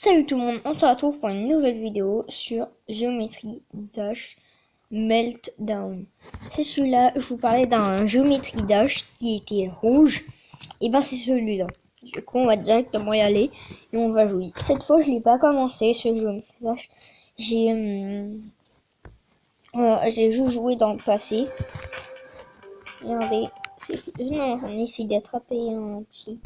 Salut tout le monde, on se retrouve pour une nouvelle vidéo sur Geometry Dash Meltdown. C'est celui-là, je vous parlais d'un Geometry Dash qui était rouge, et ben c'est celui-là. Du coup on va directement y aller et on va jouer. Cette fois je l'ai pas commencé ce Geometry Dash, j'ai juste joué dans le passé. Regardez, non, on essaie d'attraper un petit.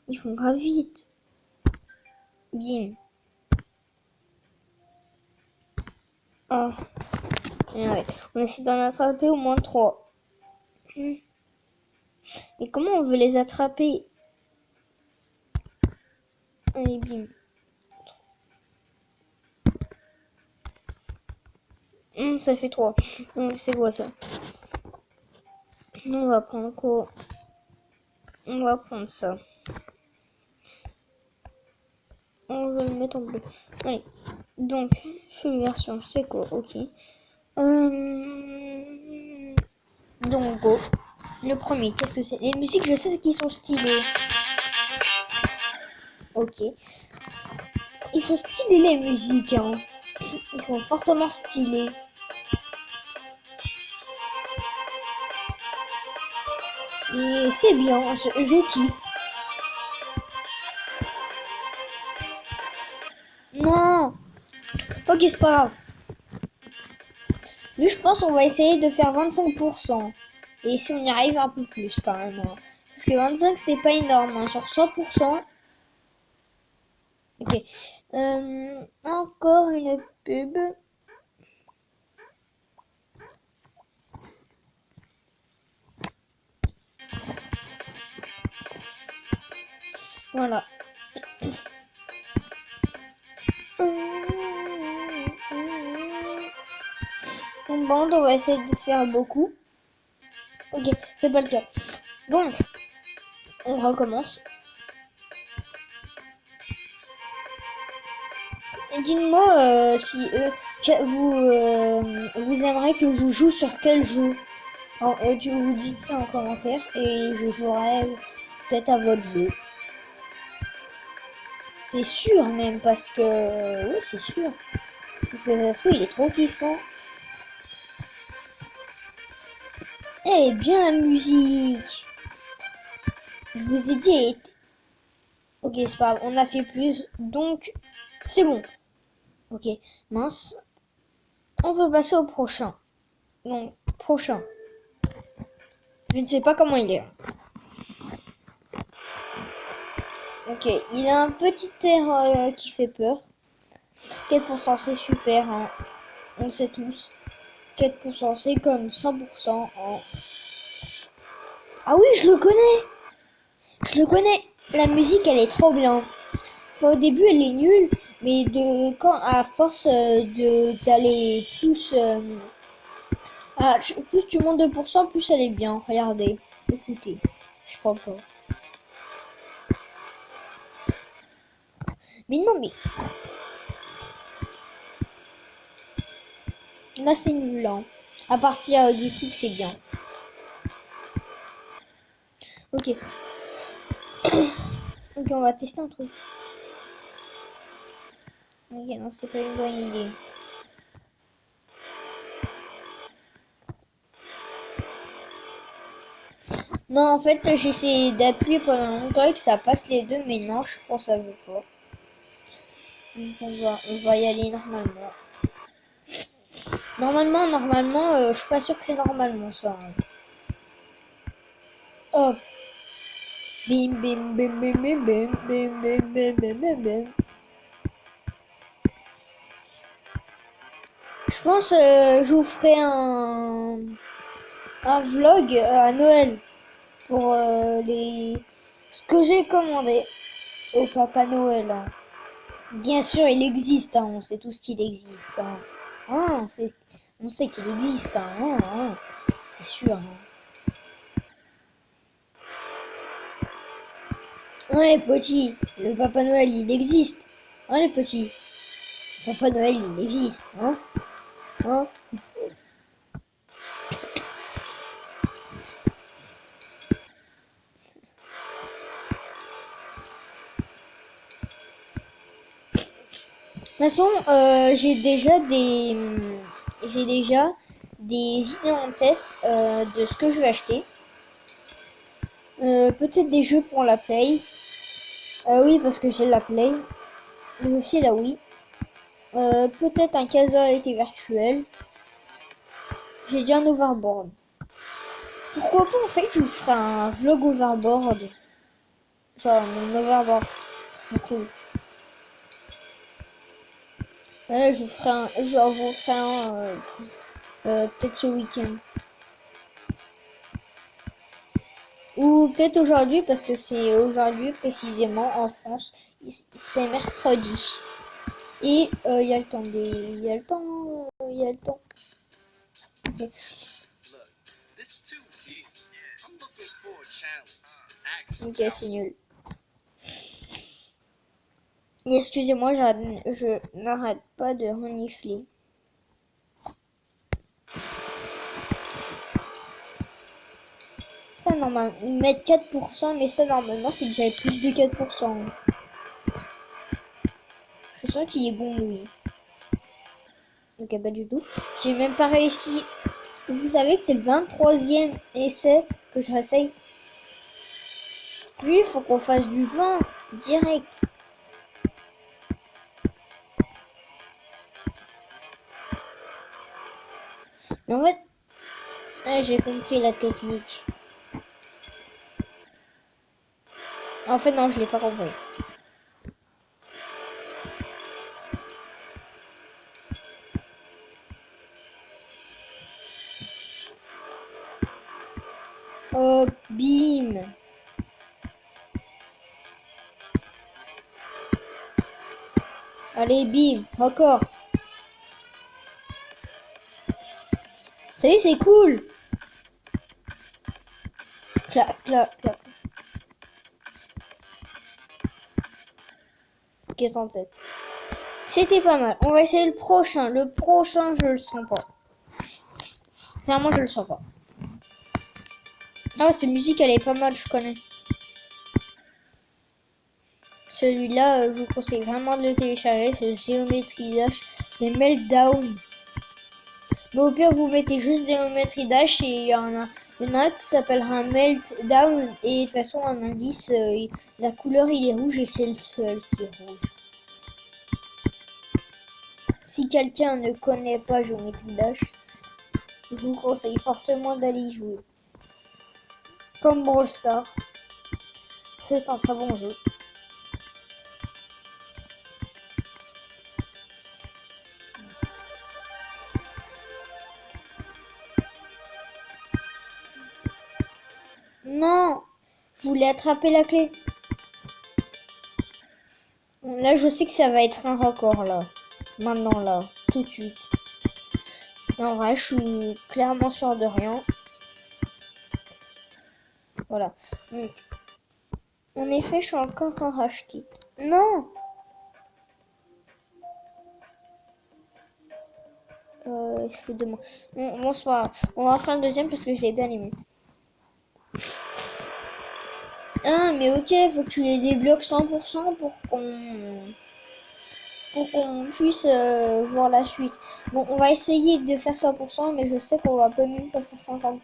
Ils font grave vite. Bim. Ah. Ouais. On essaie d'en attraper au moins 3. Mais comment on veut les attraper? Allez, bim. Ça fait 3. C'est quoi ça? On va prendre quoi? On va prendre ça. On va le mettre en bleu. Allez. Donc, full version, c'est quoi? Ok. Donc, go. Le premier, qu'est-ce que c'est? Les musiques, je sais qu'ils sont stylées. Ok. Ils sont stylés, les musiques, hein. Ils sont fortement stylés. Et c'est bien, je kiffe. Non. Ok, c'est pas grave. Lui, je pense qu'on va essayer de faire 25%. Et si on y arrive un peu plus quand même. Hein. Parce que 25, c'est pas énorme. Hein. Sur 100%. Ok. Encore une pub. Voilà. En bande, on va essayer de faire beaucoup. Ok, c'est pas le cas. Donc, on recommence. Dites-moi si vous aimeriez que je joue sur quel jeu. Alors, tu vous dites ça en commentaire et je jouerai peut-être à votre jeu. C'est sûr même parce que... Oui, c'est sûr. Parce que ça se trouve, il est trop kiffant. Eh bien la musique. Je vous ai dit... Ok, c'est pas grave, on a fait plus. Donc, c'est bon. Ok, mince. On va passer au prochain. Donc, prochain. Je ne sais pas comment il est. Ok, il a un petit air qui fait peur. 4% c'est super, hein. On le sait tous. 4% c'est comme 100%. Hein. Ah oui, je le connais. Je le connais. La musique, elle est trop bien. Enfin, au début, elle est nulle, mais à force d'aller plus tu montes 2%, plus elle est bien. Regardez, écoutez, je crois pas. Mais non, mais là c'est nul. Hein. À partir du truc, c'est bien. Ok. Ok, on va tester un truc. Ok, non, c'est pas une bonne idée. Non, en fait, j'essaie d'appuyer pendant longtemps et que ça passe les deux, mais non, je pense que ça veut pas. Donc on va y aller normalement. Normalement, je suis pas sûr que c'est normalement ça. Hein. Hop. Bim, bim, bim, bim, bim, bim, bim, bim, bim, bim, bim, bim. Je pense je vous ferai un vlog à Noël pour ce que j'ai commandé au Papa Noël. Hein. Bien sûr, il existe, hein, on sait tous qu'il existe. Hein. Ah, on sait qu'il existe, hein, c'est sûr. Hein. Hein, les petits, le Papa Noël, il existe. Hein, les petits, le Papa Noël, il existe. Hein, hein. façon, j'ai déjà des idées en tête de ce que je vais acheter. Peut-être des jeux pour la Play. Oui, parce que j'ai la Play. Mais aussi la Wii. Peut-être un casque de réalité virtuelle. J'ai déjà un overboard. Pourquoi pas en fait je vous ferai un vlog overboard. Enfin mon overboard. C'est cool. Ouais, je vous ferai un. Je vous ferai un peut-être ce week-end. Ou peut-être aujourd'hui parce que c'est aujourd'hui précisément en France. C'est mercredi. Et il y a le temps des. Il y a le temps. Il y a le temps. Ok. Ok, c'est nul. Et excusez-moi, je n'arrête pas de renifler. Ça, normalement, ils mettent 4%, mais ça, normalement, c'est déjà plus de 4%. Je sens qu'il est bon, oui. Ok, pas du tout. J'ai même pas réussi. Vous savez que c'est le 23e essai que je réessaye. Lui, il faut qu'on fasse du vin direct. Mais en fait, j'ai compris la technique. En fait, non, je l'ai pas compris. Hop, bim. Allez, bim, encore. Vous savez, c'est cool. Clac, clac, clac. Qui est en tête. C'était pas mal. On va essayer le prochain. Le prochain, je le sens pas. Clairement, je le sens pas. Ah, cette musique, elle est pas mal, je connais. Celui-là, je vous conseille vraiment de le télécharger. C'est Geometry Dash. C'est Meltdown. Mais au pire, vous mettez juste Geometry Dash et il y en a un qui s'appellera Meltdown. Et de toute façon, un indice, la couleur, il est rouge et c'est le seul qui est rouge. Si quelqu'un ne connaît pas Geometry Dash, je vous conseille fortement d'aller y jouer. Comme Brawl Stars, c'est un très bon jeu. Non, je voulais attraper la clé. Là, je sais que ça va être un record, là. Maintenant, là, tout de suite. Et en vrai, je suis clairement sûr de rien. Voilà. Donc, en effet, je suis encore en racheter. Non. Je fais deux mots. Bon, c'est pas grave. On va faire le deuxième parce que je l'ai bien aimé. Ah, mais ok, faut que tu les débloques 100% pour qu'on puisse voir la suite. Bon, on va essayer de faire 100%, mais je sais qu'on va pas même pas faire 50%.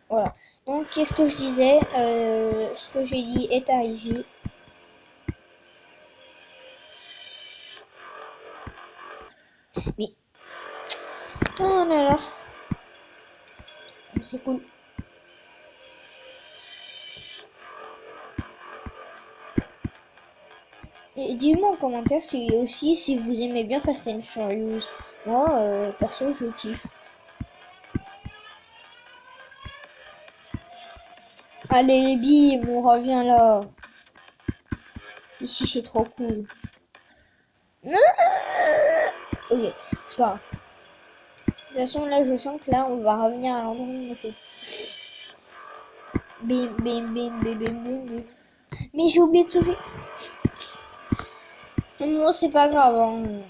Voilà. Donc, qu'est-ce que je disais ce que j'ai dit est arrivé. Mais... Oh là là. C'est cool. Et dis-moi en commentaire si aussi si vous aimez bien Fast and Furious. Moi, perso, je kiffe. Allez, bim, on revient là. Ici, c'est trop cool. Ok, c'est pas grave. De toute façon, là, je sens que là, on va revenir à l'endroit où on était. Bim, bim, bim, bim, bim, bim, bim. Mais j'ai oublié de sauver. Non, c'est pas grave. Hein.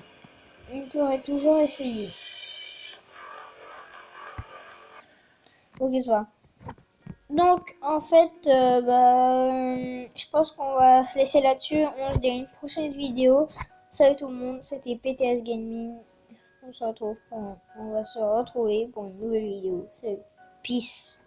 On pourrait toujours essayer. Ok, c'est pas grave. Donc, en fait, je pense qu'on va se laisser là-dessus. On se dit à une prochaine vidéo. Salut tout le monde, c'était PTS Gaming. On va se retrouver pour une nouvelle vidéo. Salut. Peace.